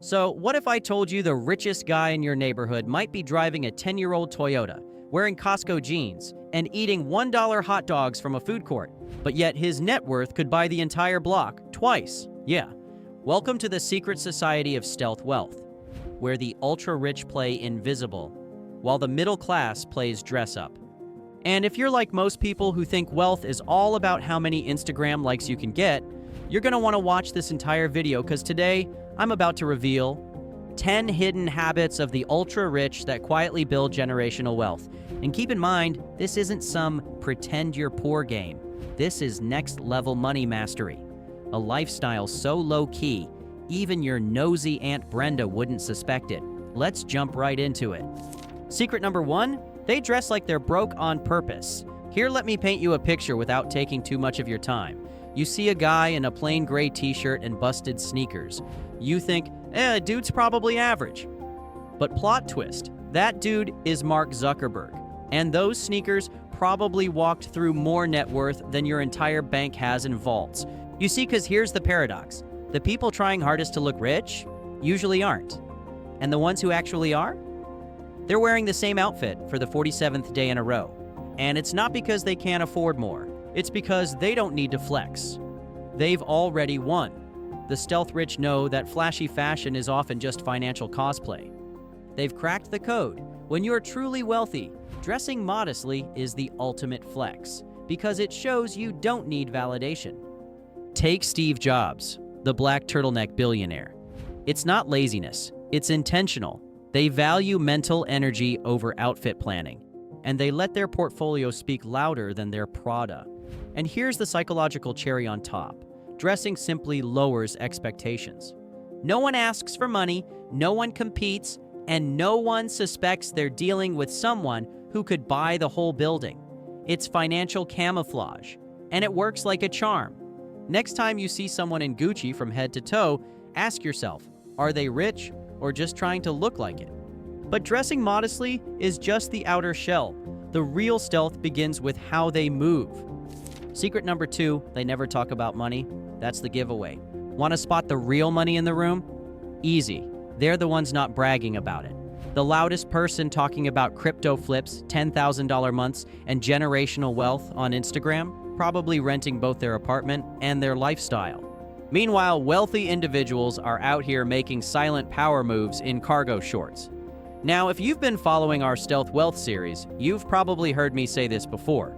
So, what if I told you the richest guy in your neighborhood might be driving a 10-year-old Toyota, wearing Costco jeans, and eating $1 hot dogs from a food court, but yet his net worth could buy the entire block twice? Yeah. Welcome to the secret society of stealth wealth, where the ultra-rich play invisible, while the middle class plays dress up. And if you're like most people who think wealth is all about how many Instagram likes you can get, you're going to want to watch this entire video because today, I'm about to reveal 10 hidden habits of the ultra-rich that quietly build generational wealth. And keep in mind, this isn't some pretend you're poor game. This is next-level money mastery. A lifestyle so low-key, even your nosy Aunt Brenda wouldn't suspect it. Let's jump right into it. Secret number 1, they dress like they're broke on purpose. Here, let me paint you a picture without taking too much of your time. You see a guy in a plain gray t-shirt and busted sneakers. You think, dude's probably average. But plot twist, that dude is Mark Zuckerberg. And those sneakers probably walked through more net worth than your entire bank has in vaults. You see, because here's the paradox. The people trying hardest to look rich usually aren't. And the ones who actually are? They're wearing the same outfit for the 47th day in a row. And it's not because they can't afford more. It's because they don't need to flex. They've already won. The stealth rich know that flashy fashion is often just financial cosplay. They've cracked the code. When you're truly wealthy, dressing modestly is the ultimate flex because it shows you don't need validation. Take Steve Jobs, the black turtleneck billionaire. It's not laziness, it's intentional. They value mental energy over outfit planning, and they let their portfolio speak louder than their Prada. And here's the psychological cherry on top. Dressing simply lowers expectations. No one asks for money, no one competes, and no one suspects they're dealing with someone who could buy the whole building. It's financial camouflage, and it works like a charm. Next time you see someone in Gucci from head to toe, ask yourself, are they rich or just trying to look like it? But dressing modestly is just the outer shell. The real stealth begins with how they move. Secret number 2, they never talk about money. That's the giveaway. Want to spot the real money in the room? Easy. They're the ones not bragging about it. The loudest person talking about crypto flips, $10,000 months, and generational wealth on Instagram, probably renting both their apartment and their lifestyle. Meanwhile, wealthy individuals are out here making silent power moves in cargo shorts. Now, if you've been following our Stealth Wealth series, you've probably heard me say this before.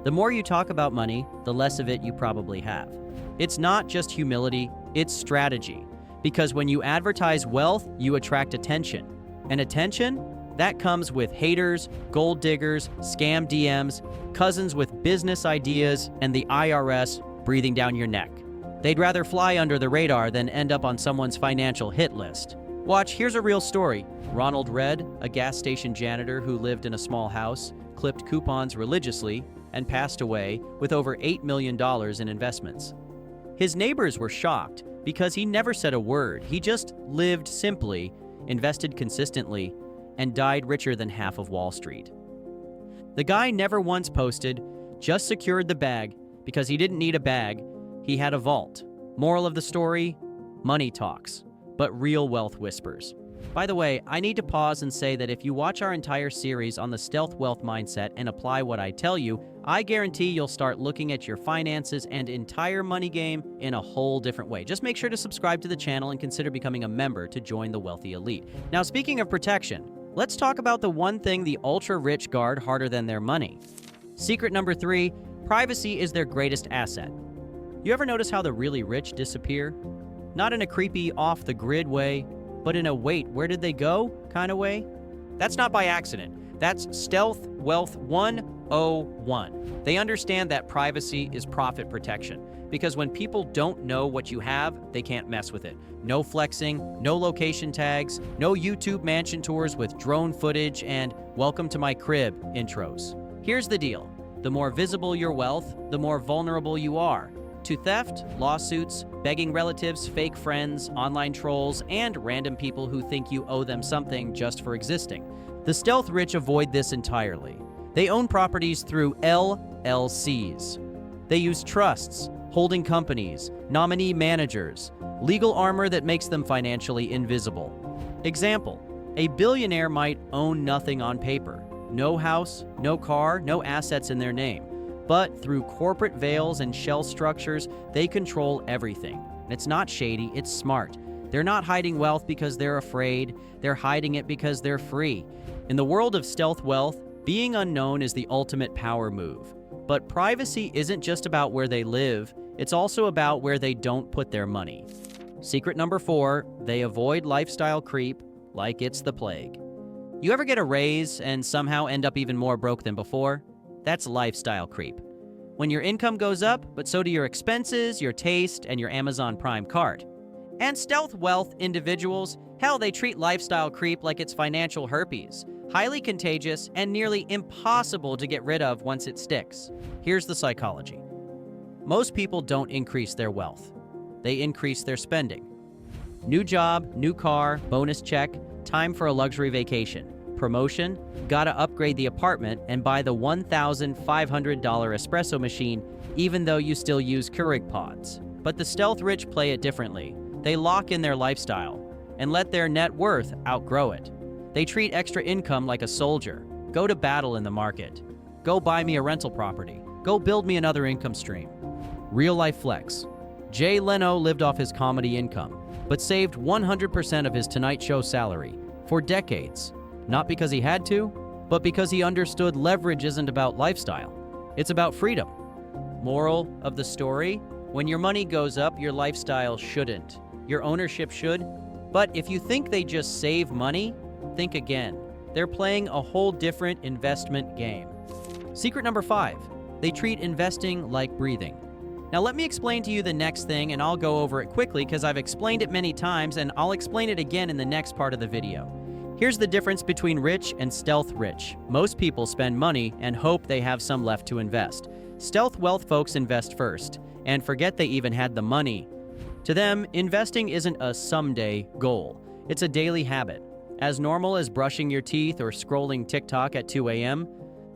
The more you talk about money, the less of it you probably have. It's not just humility, it's strategy. Because when you advertise wealth, you attract attention. And attention, that comes with haters, gold diggers, scam DMs, cousins with business ideas, and the IRS breathing down your neck. They'd rather fly under the radar than end up on someone's financial hit list. Watch, here's a real story. Ronald Red, a gas station janitor who lived in a small house, clipped coupons religiously, and passed away with over $8 million in investments. His neighbors were shocked because he never said a word. He just lived simply, invested consistently, and died richer than half of Wall Street. The guy never once posted, just secured the bag because he didn't need a bag, he had a vault. Moral of the story, money talks, but real wealth whispers. By the way, I need to pause and say that if you watch our entire series on the stealth wealth mindset and apply what I tell you, I guarantee you'll start looking at your finances and entire money game in a whole different way. Just make sure to subscribe to the channel and consider becoming a member to join the wealthy elite. Now, speaking of protection, let's talk about the one thing the ultra-rich guard harder than their money. Secret number 3, privacy is their greatest asset. You ever notice how the really rich disappear? Not in a creepy, off-the-grid way, but in a wait, where did they go kind of way? That's not by accident. That's Stealth Wealth 101. They understand that privacy is profit protection, because when people don't know what you have, they can't mess with it. No flexing, no location tags, no YouTube mansion tours with drone footage, and welcome to my crib intros. Here's the deal. The more visible your wealth, the more vulnerable you are to theft, lawsuits, begging relatives, fake friends, online trolls, and random people who think you owe them something just for existing. The stealth rich avoid this entirely. They own properties through LLCs. They use trusts, holding companies, nominee managers, legal armor that makes them financially invisible. Example, a billionaire might own nothing on paper. No house, no car, no assets in their name. But through corporate veils and shell structures, they control everything. And it's not shady, it's smart. They're not hiding wealth because they're afraid. They're hiding it because they're free. In the world of stealth wealth, being unknown is the ultimate power move. But privacy isn't just about where they live, it's also about where they don't put their money. Secret number 4, they avoid lifestyle creep like it's the plague. You ever get a raise and somehow end up even more broke than before? That's lifestyle creep. When your income goes up, but so do your expenses, your taste, and your Amazon Prime card. And stealth wealth individuals, hell, they treat lifestyle creep like it's financial herpes. Highly contagious and nearly impossible to get rid of once it sticks. Here's the psychology. Most people don't increase their wealth. They increase their spending. New job, new car, bonus check, time for a luxury vacation. Promotion, gotta upgrade the apartment and buy the $1,500 espresso machine even though you still use Keurig pods. But the stealth rich play it differently. They lock in their lifestyle and let their net worth outgrow it. They treat extra income like a soldier. Go to battle in the market. Go buy me a rental property. Go build me another income stream. Real life flex. Jay Leno lived off his comedy income, but saved 100% of his Tonight Show salary for decades. Not because he had to, but because he understood leverage isn't about lifestyle. It's about freedom. Moral of the story, when your money goes up, your lifestyle shouldn't. Your ownership should. But if you think they just save money, think again. They're playing a whole different investment game. Secret number 5, they treat investing like breathing. Now let me explain to you the next thing, and I'll go over it quickly because I've explained it many times, and I'll explain it again in the next part of the video. Here's the difference between rich and stealth rich. Most people spend money and hope they have some left to invest. Stealth wealth folks invest first and forget they even had the money. To them, investing isn't a someday goal. It's a daily habit. As normal as brushing your teeth or scrolling TikTok at 2 a.m.,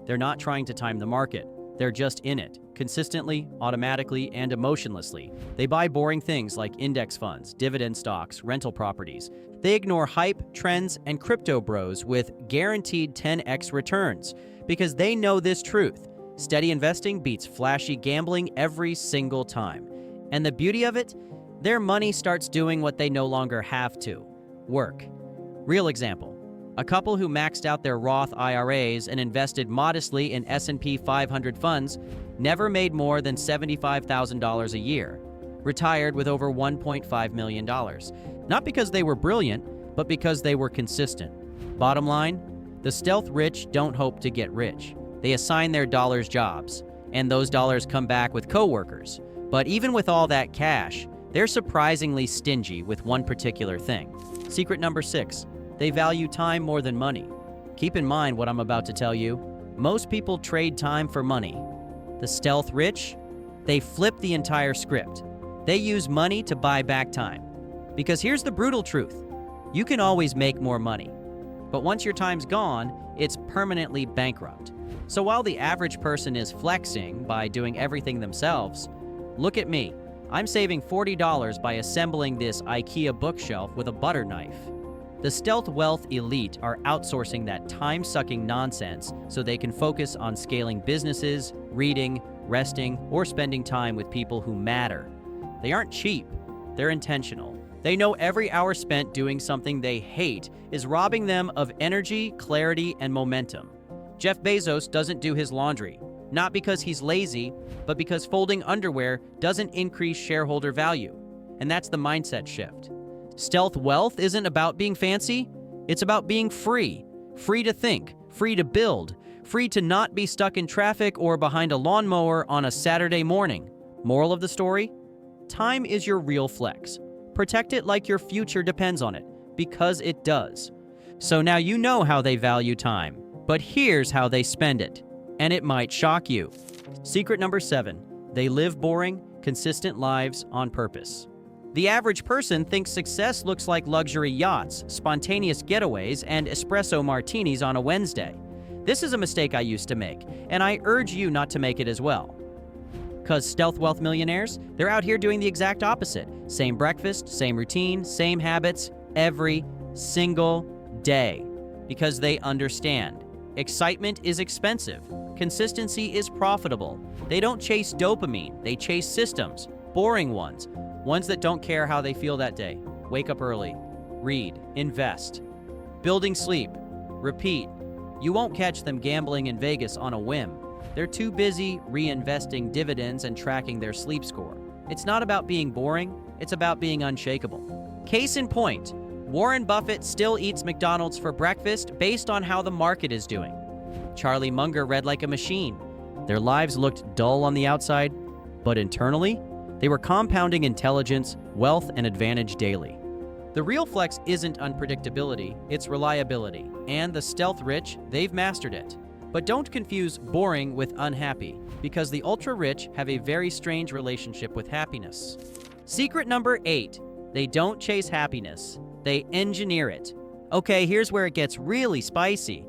they're not trying to time the market. They're just in it, consistently, automatically, and emotionlessly. They buy boring things like index funds, dividend stocks, rental properties. They ignore hype, trends, and crypto bros with guaranteed 10x returns because they know this truth. Steady investing beats flashy gambling every single time. And the beauty of it? Their money starts doing what they no longer have to: work. Real example. A couple who maxed out their Roth IRAs and invested modestly in S&P 500 funds never made more than $75,000 a year, retired with over $1.5 million. Not because they were brilliant, but because they were consistent. Bottom line, the stealth rich don't hope to get rich. They assign their dollars jobs, and those dollars come back with coworkers. But even with all that cash, they're surprisingly stingy with one particular thing. Secret number 6. They value time more than money. Keep in mind what I'm about to tell you. Most people trade time for money. The stealth rich, they flip the entire script. They use money to buy back time. Because here's the brutal truth. You can always make more money. But once your time's gone, it's permanently bankrupt. So while the average person is flexing by doing everything themselves, look at me. I'm saving $40 by assembling this IKEA bookshelf with a butter knife. The stealth wealth elite are outsourcing that time-sucking nonsense so they can focus on scaling businesses, reading, resting, or spending time with people who matter. They aren't cheap, they're intentional. They know every hour spent doing something they hate is robbing them of energy, clarity, and momentum. Jeff Bezos doesn't do his laundry, not because he's lazy, but because folding underwear doesn't increase shareholder value. And that's the mindset shift. Stealth wealth isn't about being fancy, it's about being free. Free to think, free to build, free to not be stuck in traffic or behind a lawnmower on a Saturday morning. Moral of the story? Time is your real flex. Protect it like your future depends on it, because it does. So now you know how they value time, but here's how they spend it. And it might shock you. Secret number 7, they live boring, consistent lives on purpose. The average person thinks success looks like luxury yachts, spontaneous getaways, and espresso martinis on a Wednesday. This is a mistake I used to make, and I urge you not to make it as well. Because stealth wealth millionaires, they're out here doing the exact opposite. Same breakfast, same routine, same habits, every single day. Because they understand. Excitement is expensive. Consistency is profitable. They don't chase dopamine, they chase systems. Boring ones. Ones that don't care how they feel that day. Wake up early. Read. Invest. Building sleep. Repeat. You won't catch them gambling in Vegas on a whim. They're too busy reinvesting dividends and tracking their sleep score. It's not about being boring, it's about being unshakable. Case in point, Warren Buffett still eats McDonald's for breakfast based on how the market is doing. Charlie Munger read like a machine. Their lives looked dull on the outside, but internally, they were compounding intelligence, wealth, and advantage daily. The real flex isn't unpredictability, it's reliability. And the stealth rich, they've mastered it. But don't confuse boring with unhappy, because the ultra-rich have a very strange relationship with happiness. Secret number 8, they don't chase happiness, they engineer it. Okay, here's where it gets really spicy.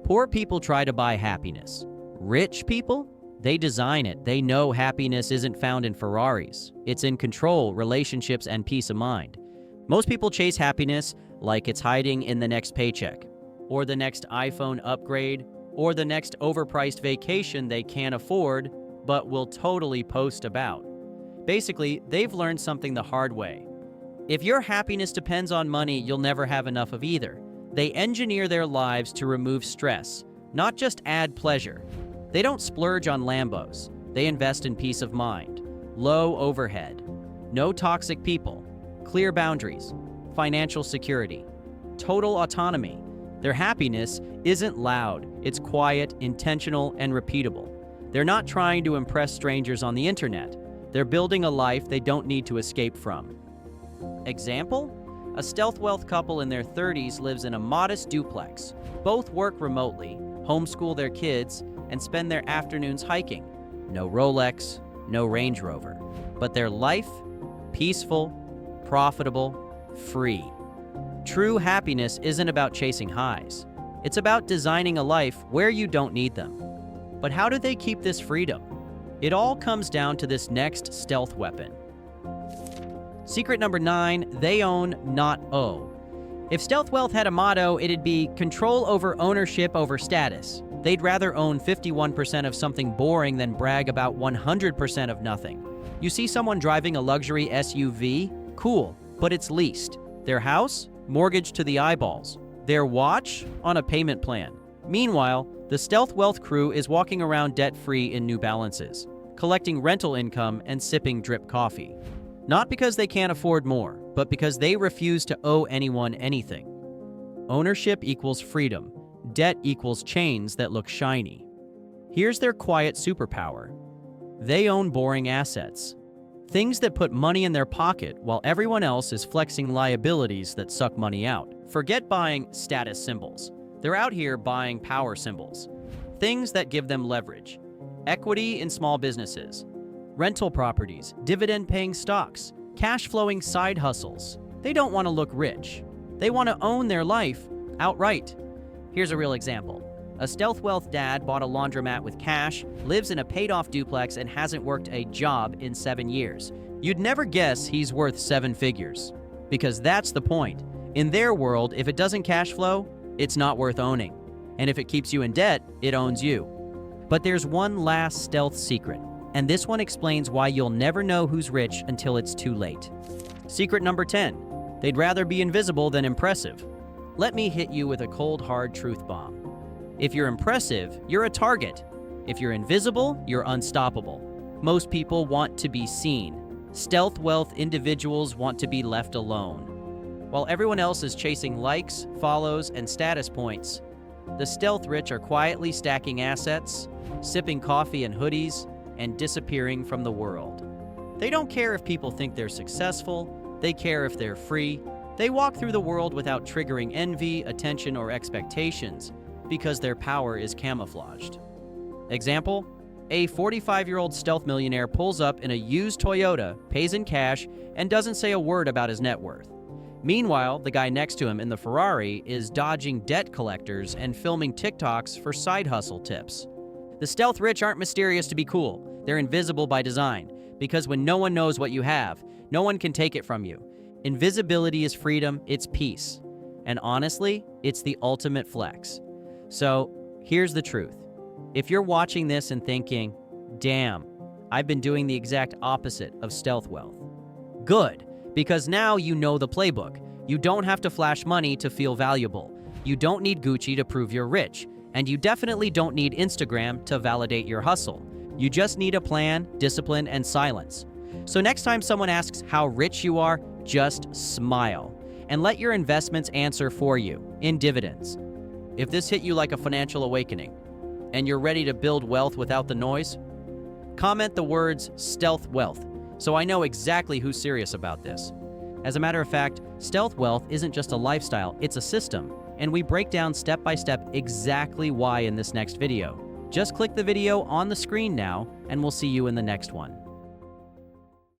Poor people try to buy happiness. Rich people? They design it. They know happiness isn't found in Ferraris. It's in control, relationships, and peace of mind. Most people chase happiness like it's hiding in the next paycheck, or the next iPhone upgrade, or the next overpriced vacation they can't afford, but will totally post about. Basically, they've learned something the hard way. If your happiness depends on money, you'll never have enough of either. They engineer their lives to remove stress, not just add pleasure. They don't splurge on Lambos. They invest in peace of mind, low overhead, no toxic people, clear boundaries, financial security, total autonomy. Their happiness isn't loud, it's quiet, intentional, and repeatable. They're not trying to impress strangers on the internet. They're building a life they don't need to escape from. Example? A stealth wealth couple in their 30s lives in a modest duplex. Both work remotely, homeschool their kids, and spend their afternoons hiking. No Rolex, no Range Rover. But their life? Peaceful, profitable, free. True happiness isn't about chasing highs. It's about designing a life where you don't need them. But how do they keep this freedom? It all comes down to this next stealth weapon. Secret number 9, they own, not owe. If stealth wealth had a motto, it'd be control over ownership over status. They'd rather own 51% of something boring than brag about 100% of nothing. You see someone driving a luxury SUV? Cool, but it's leased. Their house? Mortgaged to the eyeballs. Their watch? On a payment plan. Meanwhile, the stealth wealth crew is walking around debt-free in New Balances, collecting rental income and sipping drip coffee. Not because they can't afford more, but because they refuse to owe anyone anything. Ownership equals freedom. Debt equals chains that look shiny. Here's their quiet superpower. They own boring assets. Things that put money in their pocket while everyone else is flexing liabilities that suck money out. Forget buying status symbols. They're out here buying power symbols. Things that give them leverage. Equity in small businesses. Rental properties, dividend-paying stocks, cash-flowing side hustles. They don't want to look rich. They want to own their life outright. Here's a real example. A stealth wealth dad bought a laundromat with cash, lives in a paid-off duplex, and hasn't worked a job in 7 years. You'd never guess he's worth 7 figures. Because that's the point. In their world, if it doesn't cash flow, it's not worth owning. And if it keeps you in debt, it owns you. But there's one last stealth secret. And this one explains why you'll never know who's rich until it's too late. Secret number 10. They'd rather be invisible than impressive. Let me hit you with a cold, hard truth bomb. If you're impressive, you're a target. If you're invisible, you're unstoppable. Most people want to be seen. Stealth wealth individuals want to be left alone. While everyone else is chasing likes, follows, and status points, the stealth rich are quietly stacking assets, sipping coffee and hoodies, and disappearing from the world. They don't care if people think they're successful, they care if they're free. They walk through the world without triggering envy, attention, or expectations because their power is camouflaged. Example, a 45-year-old stealth millionaire pulls up in a used Toyota, pays in cash, and doesn't say a word about his net worth. Meanwhile, the guy next to him in the Ferrari is dodging debt collectors and filming TikToks for side hustle tips. The stealth rich aren't mysterious to be cool. They're invisible by design, because when no one knows what you have, no one can take it from you. Invisibility is freedom, it's peace. And honestly, it's the ultimate flex. So, here's the truth. If you're watching this and thinking, damn, I've been doing the exact opposite of stealth wealth. Good, because now you know the playbook. You don't have to flash money to feel valuable. You don't need Gucci to prove you're rich. And you definitely don't need Instagram to validate your hustle. You just need a plan, discipline, and silence. So next time someone asks how rich you are, just smile and let your investments answer for you in dividends. If this hit you like a financial awakening and you're ready to build wealth without the noise, comment the words stealth wealth so I know exactly who's serious about this. As a matter of fact, stealth wealth isn't just a lifestyle, it's a system, and we break down step by step exactly why in this next video. Just click the video on the screen now, and we'll see you in the next one.